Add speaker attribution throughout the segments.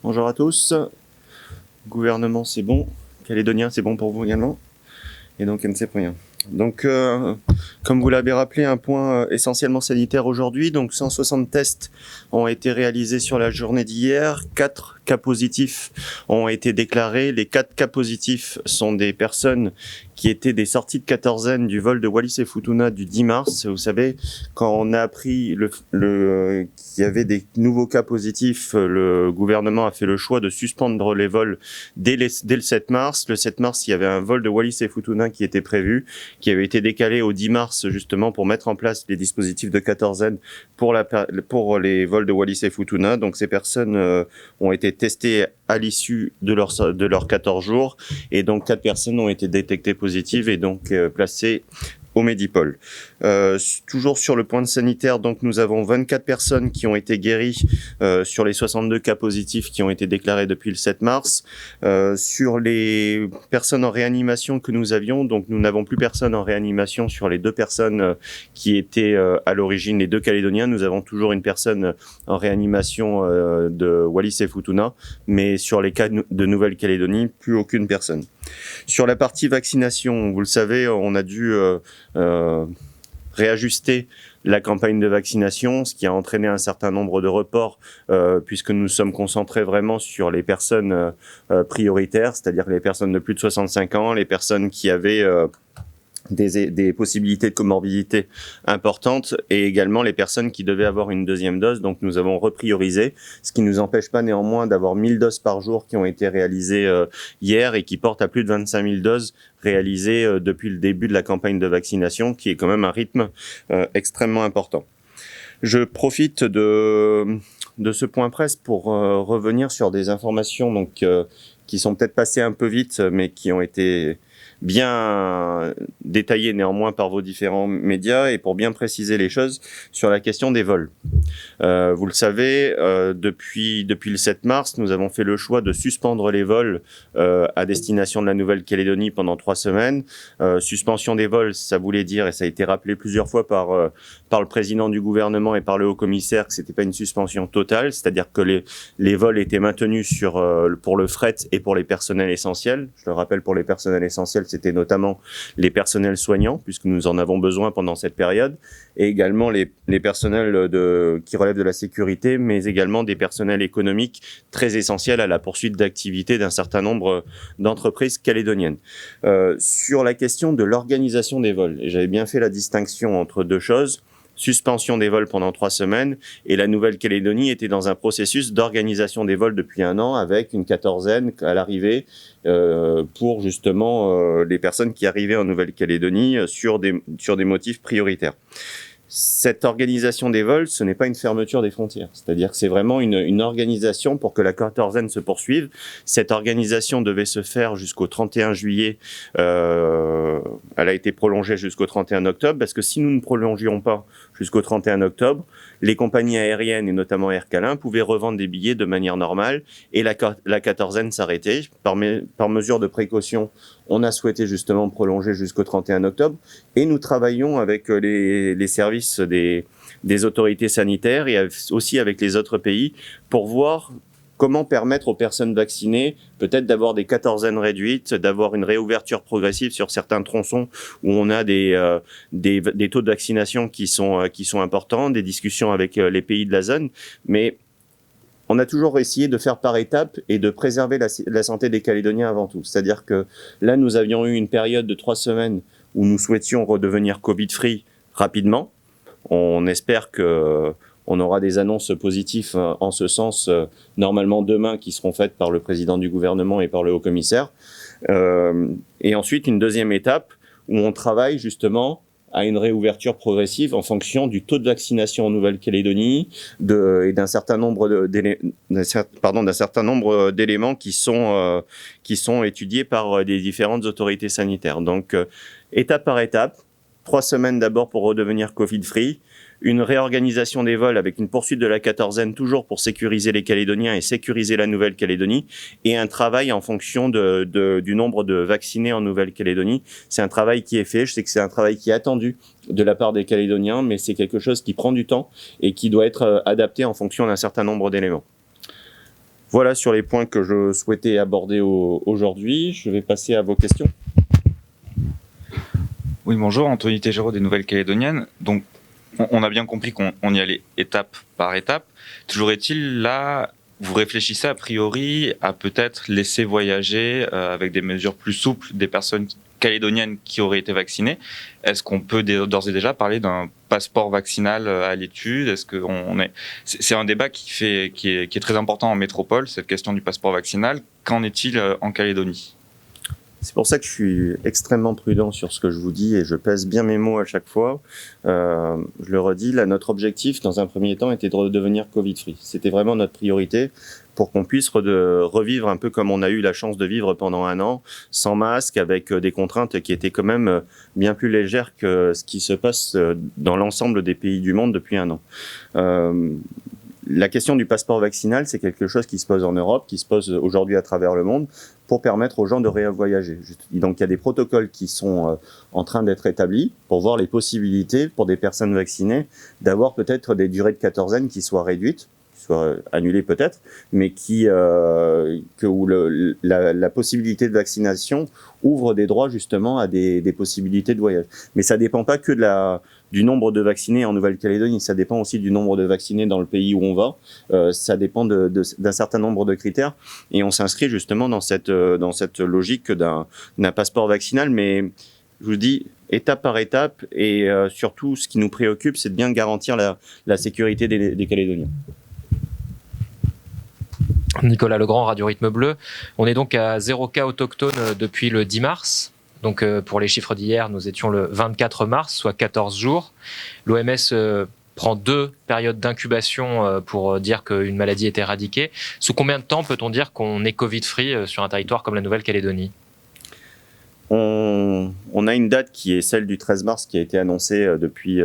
Speaker 1: Bonjour à tous. Gouvernement, c'est bon. Calédonien, c'est bon pour vous également. Et donc MC pour rien. Donc, comme vous l'avez rappelé, un point essentiellement sanitaire aujourd'hui. Donc, 160 tests ont été réalisés sur la journée d'hier. 4 cas positifs ont été déclarés. Les 4 cas positifs sont des personnes qui étaient des sorties de quatorzaine du vol de Wallis et Futuna du 10 mars. Vous savez, quand on a appris qu'il y avait des nouveaux cas positifs, le gouvernement a fait le choix de suspendre les vols dès le 7 mars. Le 7 mars, il y avait un vol de Wallis et Futuna qui était prévu, qui avait été décalé au 10 mars justement pour mettre en place les dispositifs de quatorzaine pour les vols de Wallis et Futuna. Donc ces personnes ont été testées à l'issue de leurs 14 jours et donc 4 personnes ont été détectées positives et donc placées au Medipol. Toujours sur le point de sanitaire, donc nous avons 24 personnes qui ont été guéries sur les 62 cas positifs qui ont été déclarés depuis le 7 mars. Sur les personnes en réanimation que nous avions, donc nous n'avons plus personne en réanimation sur les 2 personnes qui étaient à l'origine, les 2 Calédoniens. Nous avons toujours une personne en réanimation de Wallis et Futuna, mais sur les cas de Nouvelle-Calédonie, plus aucune personne. Sur la partie vaccination, vous le savez, on a dû réajuster la campagne de vaccination, ce qui a entraîné un certain nombre de reports, puisque nous sommes concentrés vraiment sur les personnes prioritaires, c'est-à-dire les personnes de plus de 65 ans, les personnes qui avaient des possibilités de comorbidité importantes et également les personnes qui devaient avoir une deuxième dose. Donc nous avons repriorisé, ce qui ne nous empêche pas néanmoins d'avoir 1000 doses par jour qui ont été réalisées hier et qui portent à plus de 25 000 doses réalisées depuis le début de la campagne de vaccination, qui est quand même un rythme extrêmement important. Je profite de ce point presse pour revenir sur des informations donc qui sont peut-être passées un peu vite, mais qui ont été bien détaillé néanmoins par vos différents médias et pour bien préciser les choses sur la question des vols. Vous le savez, depuis le 7 mars, nous avons fait le choix de suspendre les vols à destination de la Nouvelle-Calédonie pendant 3 semaines. Suspension des vols, ça voulait dire, et ça a été rappelé plusieurs fois par le président du gouvernement et par le haut-commissaire, que c'était pas une suspension totale, c'est-à-dire que les vols étaient maintenus pour le fret et pour les personnels essentiels. Je le rappelle, pour les personnels essentiels, c'était notamment les personnels soignants, puisque nous en avons besoin pendant cette période, et également les personnels qui relèvent de la sécurité, mais également des personnels économiques très essentiels à la poursuite d'activités d'un certain nombre d'entreprises calédoniennes. Sur la question de l'organisation des vols, et j'avais bien fait la distinction entre 2 choses, suspension des vols pendant 3 semaines, et la Nouvelle-Calédonie était dans un processus d'organisation des vols depuis 1 an, avec une quatorzaine à l'arrivée pour justement les personnes qui arrivaient en Nouvelle-Calédonie sur des motifs prioritaires. Cette organisation des vols, ce n'est pas une fermeture des frontières. C'est-à-dire que c'est vraiment une organisation pour que la quatorzaine se poursuive. Cette organisation devait se faire jusqu'au 31 juillet. Elle a été prolongée jusqu'au 31 octobre parce que si nous ne prolongions pas jusqu'au 31 octobre, les compagnies aériennes et notamment Air Calin pouvaient revendre des billets de manière normale et la quatorzaine s'arrêtait. Par mesure de précaution, on a souhaité justement prolonger jusqu'au 31 octobre et nous travaillons avec les services des autorités sanitaires et aussi avec les autres pays pour voir comment permettre aux personnes vaccinées peut-être d'avoir des quatorzaines réduites, d'avoir une réouverture progressive sur certains tronçons où on a des taux de vaccination qui sont importants, des discussions avec les pays de la zone, mais on a toujours essayé de faire par étapes et de préserver la santé des Calédoniens avant tout. C'est-à-dire que là, nous avions eu une période de 3 semaines où nous souhaitions redevenir Covid-free rapidement. On espère qu'on aura des annonces positives en ce sens, normalement demain, qui seront faites par le président du gouvernement et par le haut-commissaire. Et ensuite, une deuxième étape où on travaille justement à une réouverture progressive en fonction du taux de vaccination en Nouvelle-Calédonie et d'un certain nombre d'éléments qui sont étudiés par des différentes autorités sanitaires. Donc, étape par étape, 3 semaines d'abord pour redevenir Covid-free, une réorganisation des vols avec une poursuite de la quatorzaine toujours pour sécuriser les Calédoniens et sécuriser la Nouvelle-Calédonie, et un travail en fonction du nombre de vaccinés en Nouvelle-Calédonie. C'est un travail qui est fait, je sais que c'est un travail qui est attendu de la part des Calédoniens, mais c'est quelque chose qui prend du temps et qui doit être adapté en fonction d'un certain nombre d'éléments. Voilà sur les points que je souhaitais aborder aujourd'hui. Je vais passer à vos questions.
Speaker 2: Oui, bonjour, Anthony Tégéraud des Nouvelles-Calédoniennes. Donc, on a bien compris qu'on y allait étape par étape. Toujours est-il, là, vous réfléchissez a priori à peut-être laisser voyager avec des mesures plus souples des personnes calédoniennes qui auraient été vaccinées. Est-ce qu'on peut d'ores et déjà parler d'un passeport vaccinal à l'étude? Est-ce que c'est un débat qui est très important en métropole, cette question du passeport vaccinal. Qu'en est-il en Calédonie?
Speaker 1: C'est pour ça que je suis extrêmement prudent sur ce que je vous dis et je pèse bien mes mots à chaque fois. Je le redis, là, notre objectif, dans un premier temps, était de redevenir Covid-free. C'était vraiment notre priorité pour qu'on puisse revivre un peu comme on a eu la chance de vivre pendant un an, sans masque, avec des contraintes qui étaient quand même bien plus légères que ce qui se passe dans l'ensemble des pays du monde depuis un an. La question du passeport vaccinal, c'est quelque chose qui se pose en Europe, qui se pose aujourd'hui à travers le monde, pour permettre aux gens de voyager. Donc il y a des protocoles qui sont en train d'être établis pour voir les possibilités pour des personnes vaccinées d'avoir peut-être des durées de quatorzaine qui soient réduites, qui soient annulées peut-être, mais où la possibilité de vaccination ouvre des droits justement à des possibilités de voyage. Mais ça dépend pas que du nombre de vaccinés en Nouvelle-Calédonie, ça dépend aussi du nombre de vaccinés dans le pays où on va. Ça dépend d'un certain nombre de critères, et on s'inscrit justement dans cette logique d'un passeport vaccinal. Mais je vous dis, étape par étape, et surtout, ce qui nous préoccupe, c'est de bien garantir la sécurité des Calédoniens.
Speaker 3: Nicolas Legrand, Radio Rythme Bleu. On est donc à 0 cas autochtones depuis le 10 mars. Donc pour les chiffres d'hier, nous étions le 24 mars, soit 14 jours. L'OMS prend 2 périodes d'incubation pour dire qu'une maladie est éradiquée. Sous combien de temps peut-on dire qu'on est Covid-free sur un territoire comme la Nouvelle-Calédonie ?
Speaker 1: On a une date qui est celle du 13 mars qui a été annoncée depuis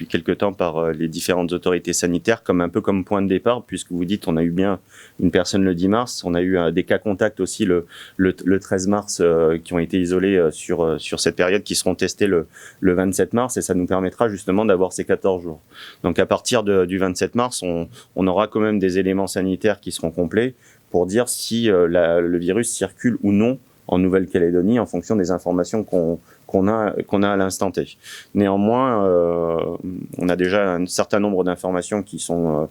Speaker 1: quelque temps par les différentes autorités sanitaires un peu comme point de départ, puisque vous dites on a eu bien une personne le 10 mars, on a eu des cas contacts aussi le 13 mars qui ont été isolés sur cette période, qui seront testés le 27 mars, et ça nous permettra justement d'avoir ces 14 jours. Donc à partir du 27 mars, on aura quand même des éléments sanitaires qui seront complets pour dire si le virus circule ou non en Nouvelle-Calédonie en fonction des informations qu'on a à l'instant T. Néanmoins, on a déjà un certain nombre d'informations qui sont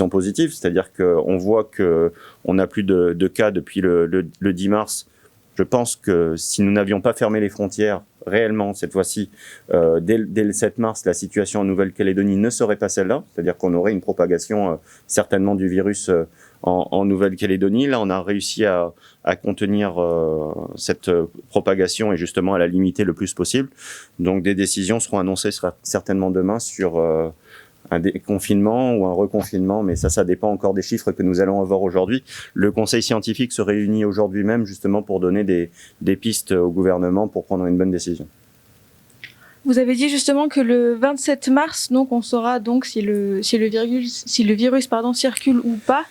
Speaker 1: positives, c'est-à-dire qu'on voit qu'on a plus de cas depuis le 10 mars. Je pense que si nous n'avions pas fermé les frontières réellement cette fois-ci, dès le 7 mars, la situation en Nouvelle-Calédonie ne serait pas celle-là, c'est-à-dire qu'on aurait une propagation certainement du virus en Nouvelle-Calédonie. Là, on a réussi à contenir cette propagation et justement à la limiter le plus possible. Donc des décisions seront annoncées certainement demain sur un déconfinement ou un reconfinement, mais ça dépend encore des chiffres que nous allons avoir aujourd'hui. Le conseil scientifique se réunit aujourd'hui même justement pour donner des pistes au gouvernement pour prendre une bonne décision.
Speaker 4: Vous avez dit justement que le 27 mars, donc on saura donc si le virus circule ou pas,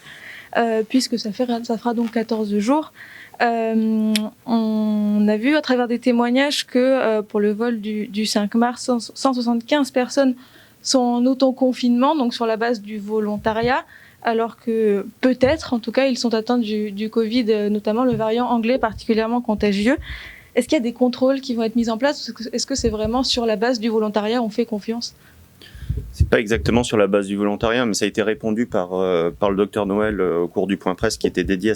Speaker 4: puisque ça fera donc 14 jours. On a vu à travers des témoignages que pour le vol du 5 mars, 175 personnes sont en autoconfinement, donc sur la base du volontariat, alors que peut-être, en tout cas, ils sont atteints du Covid, notamment le variant anglais particulièrement contagieux. Est-ce qu'il y a des contrôles qui vont être mis en place? Est-ce que c'est vraiment sur la base du volontariat, on fait confiance?
Speaker 1: C'est pas exactement sur la base du volontariat, mais ça a été répondu par le docteur Noël au cours du point presse qui était dédié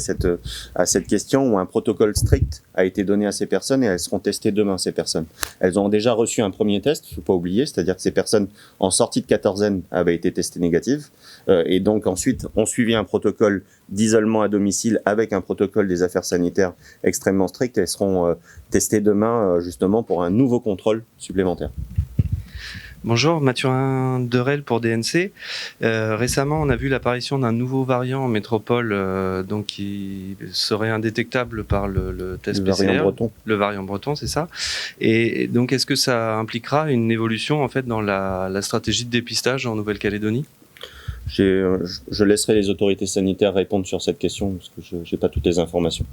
Speaker 1: à cette question, où un protocole strict a été donné à ces personnes et elles seront testées demain, ces personnes. Elles ont déjà reçu un premier test, il faut pas oublier, c'est-à-dire que ces personnes en sortie de quatorzaine avaient été testées négatives et donc ensuite ont suivi un protocole d'isolement à domicile avec un protocole des affaires sanitaires extrêmement strict, et elles seront testées demain justement pour un nouveau contrôle supplémentaire.
Speaker 5: Bonjour, Mathurin Derel pour DNC. Récemment, on a vu l'apparition d'un nouveau variant en métropole, donc qui serait indétectable par le test PCR.
Speaker 1: Variant breton.
Speaker 5: Le variant breton, c'est ça. Et donc, est-ce que ça impliquera une évolution en fait dans la stratégie de dépistage en Nouvelle-Calédonie ?
Speaker 1: Je laisserai les autorités sanitaires répondre sur cette question parce que je n'ai pas toutes les informations.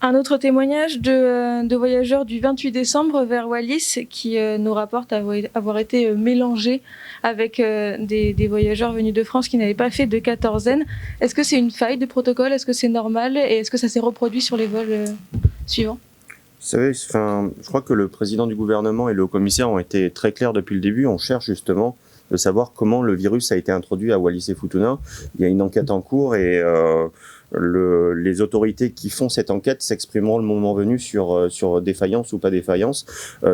Speaker 4: Un autre témoignage de voyageurs du 28 décembre vers Wallis qui nous rapportent avoir été mélangés avec des voyageurs venus de France qui n'avaient pas fait de quatorzaine. Est-ce que c'est une faille de protocole? Est-ce que c'est normal? Et est-ce que ça s'est reproduit sur les vols suivants?
Speaker 1: Vous savez, je crois que le président du gouvernement et le haut-commissaire ont été très clairs depuis le début. On cherche justement de savoir comment le virus a été introduit à Wallis et Futuna. Il y a une enquête en cours et les autorités qui font cette enquête s'exprimeront le moment venu sur défaillance ou pas défaillance.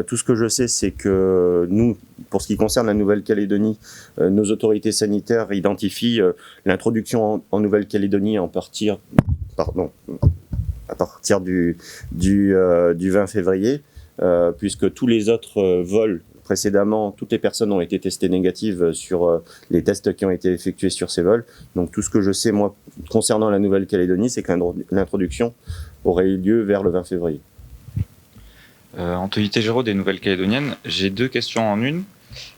Speaker 1: Tout ce que je sais, c'est que nous, pour ce qui concerne la Nouvelle-Calédonie, nos autorités sanitaires identifient l'introduction en Nouvelle-Calédonie à partir du 20 février, puisque tous les autres vols précédemment, toutes les personnes ont été testées négatives sur les tests qui ont été effectués sur ces vols. Donc tout ce que je sais, moi, concernant la Nouvelle-Calédonie, c'est que l'introduction aurait eu lieu vers le 20 février.
Speaker 2: Anthony Tégéraud des Nouvelles-Calédoniennes, j'ai 2 questions en une.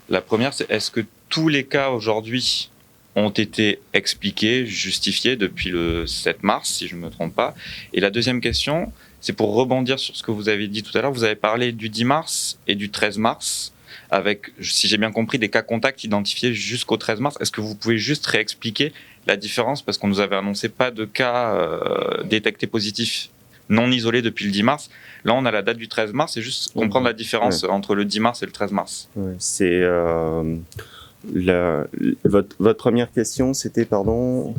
Speaker 2: La première, c'est est-ce que tous les cas aujourd'hui ont été expliqués, justifiés depuis le 7 mars, si je ne me trompe pas? Et la deuxième question, c'est pour rebondir sur ce que vous avez dit tout à l'heure. Vous avez parlé du 10 mars et du 13 mars, avec, si j'ai bien compris, des cas contacts identifiés jusqu'au 13 mars. Est-ce que vous pouvez juste réexpliquer la différence? Parce qu'on nous avait annoncé pas de cas détectés positifs non isolés depuis le 10 mars. Là, on a la date du 13 mars. C'est juste comprendre la différence entre le 10 mars et le 13 mars.
Speaker 1: Ouais, c'est... votre première question, c'était, pardon.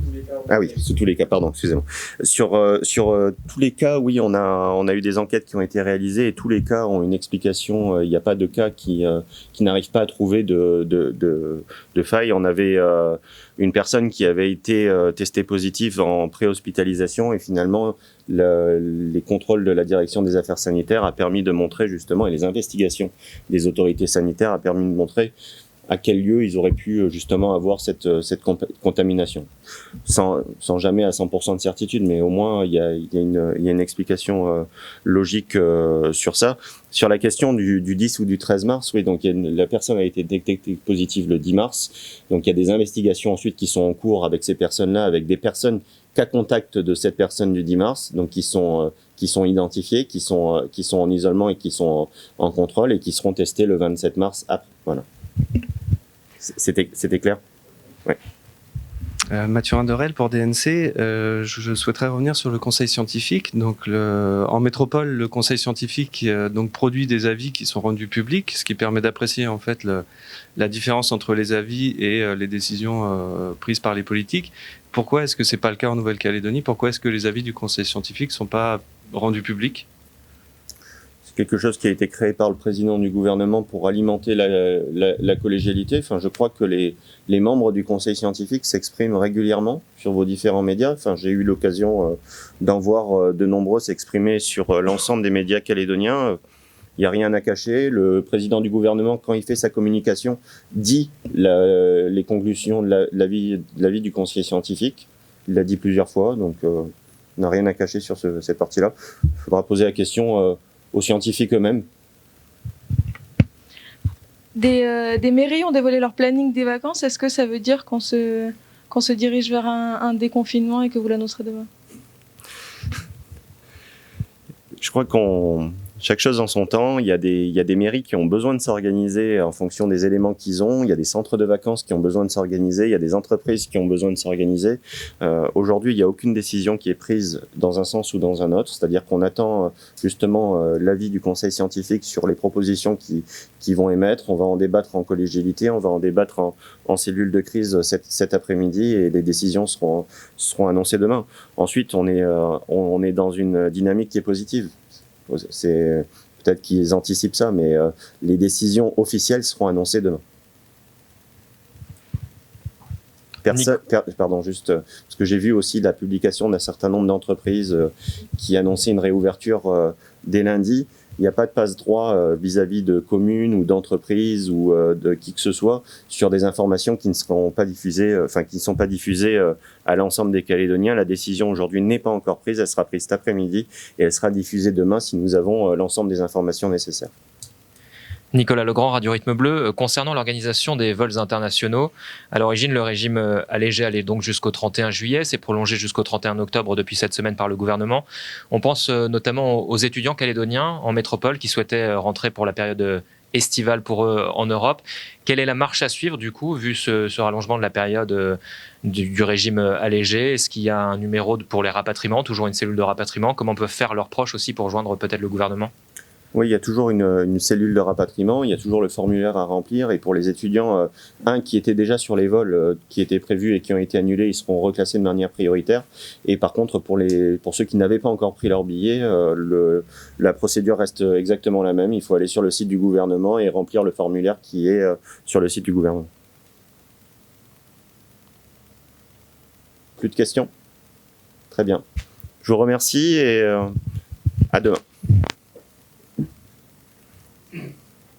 Speaker 1: Ah oui, sous tous les cas, pardon, excusez-moi. Sur tous les cas, oui, on a eu des enquêtes qui ont été réalisées et tous les cas ont une explication. Il n'y a pas de cas qui n'arrivent pas à trouver de faille. On avait une personne qui avait été testée positive en préhospitalisation et finalement les contrôles de la direction des affaires sanitaires a permis de montrer justement, et les investigations des autorités sanitaires a permis de montrer à quel lieu ils auraient pu justement avoir cette contamination. Sans jamais à 100% de certitude, mais au moins il y a une explication logique sur ça. Sur la question du 10 ou du 13 mars, oui, donc la personne a été détectée positive le 10 mars. Donc il y a des investigations ensuite qui sont en cours avec ces personnes-là, avec des personnes cas contact de cette personne du 10 mars, donc qui sont identifiées, qui sont en isolement et qui sont en contrôle et qui seront testés le 27 mars après. Voilà. C'était clair? Ouais.
Speaker 5: Mathurin Derel pour DNC. Je souhaiterais revenir sur le conseil scientifique. Donc, en métropole, le conseil scientifique donc produit des avis qui sont rendus publics, ce qui permet d'apprécier en fait la différence entre les avis et les décisions prises par les politiques. Pourquoi est-ce que c'est pas le cas en Nouvelle-Calédonie? Pourquoi est-ce que les avis du conseil scientifique sont pas rendus publics?
Speaker 1: Quelque chose qui a été créé par le président du gouvernement pour alimenter la collégialité. Enfin, je crois que les membres du conseil scientifique s'expriment régulièrement sur vos différents médias. Enfin, j'ai eu l'occasion d'en voir de nombreux s'exprimer sur l'ensemble des médias calédoniens. Il n'y a rien à cacher. Le président du gouvernement, quand il fait sa communication, dit les conclusions de l'avis du conseil scientifique. Il l'a dit plusieurs fois, donc on n'a rien à cacher sur cette partie-là. Il faudra poser la question aux scientifiques eux-mêmes.
Speaker 4: Des mairies ont dévoilé leur planning des vacances. Est-ce que ça veut dire qu'on se dirige vers un déconfinement et que vous l'annoncerez demain?
Speaker 1: Je crois chaque chose en son temps. Il y a des mairies qui ont besoin de s'organiser en fonction des éléments qu'ils ont. Il y a des centres de vacances qui ont besoin de s'organiser. Il y a des entreprises qui ont besoin de s'organiser. Aujourd'hui, il n'y a aucune décision qui est prise dans un sens ou dans un autre. C'est-à-dire qu'on attend justement l'avis du conseil scientifique sur les propositions qu'ils vont émettre. On va en débattre en collégialité. On va en débattre en cellule de crise cet après-midi et les décisions seront annoncées demain. Ensuite, on est dans une dynamique qui est positive. C'est peut-être qu'ils anticipent ça, mais les décisions officielles seront annoncées demain. Pardon, juste parce que j'ai vu aussi la publication d'un certain nombre d'entreprises qui annonçaient une réouverture dès lundi. Il n'y a pas de passe-droit vis-à-vis de communes ou d'entreprises ou de qui que ce soit sur des informations qui ne seront pas diffusées, qui ne sont pas diffusées à l'ensemble des Calédoniens. La décision aujourd'hui n'est pas encore prise, elle sera prise cet après-midi et elle sera diffusée demain si nous avons l'ensemble des informations nécessaires.
Speaker 3: Nicolas Legrand, Radio Rythme Bleu. Concernant l'organisation des vols internationaux, à l'origine, le régime allégé allait donc jusqu'au 31 juillet. C'est prolongé jusqu'au 31 octobre depuis cette semaine par le gouvernement. On pense notamment aux étudiants calédoniens en métropole qui souhaitaient rentrer pour la période estivale pour eux en Europe. Quelle est la marche à suivre, du coup, vu ce rallongement de la période du régime allégé? Est-ce qu'il y a un numéro pour les rapatriements, toujours une cellule de rapatriement? Comment peuvent faire leurs proches aussi pour joindre peut-être le gouvernement?
Speaker 1: Oui, il y a toujours une cellule de rapatriement, il y a toujours le formulaire à remplir, et pour les étudiants, qui étaient déjà sur les vols qui étaient prévus et qui ont été annulés, ils seront reclassés de manière prioritaire. Et par contre, pour ceux qui n'avaient pas encore pris leur billet, la procédure reste exactement la même. Il faut aller sur le site du gouvernement et remplir le formulaire qui est sur le site du gouvernement. Plus de questions? Très bien. Je vous remercie et à demain.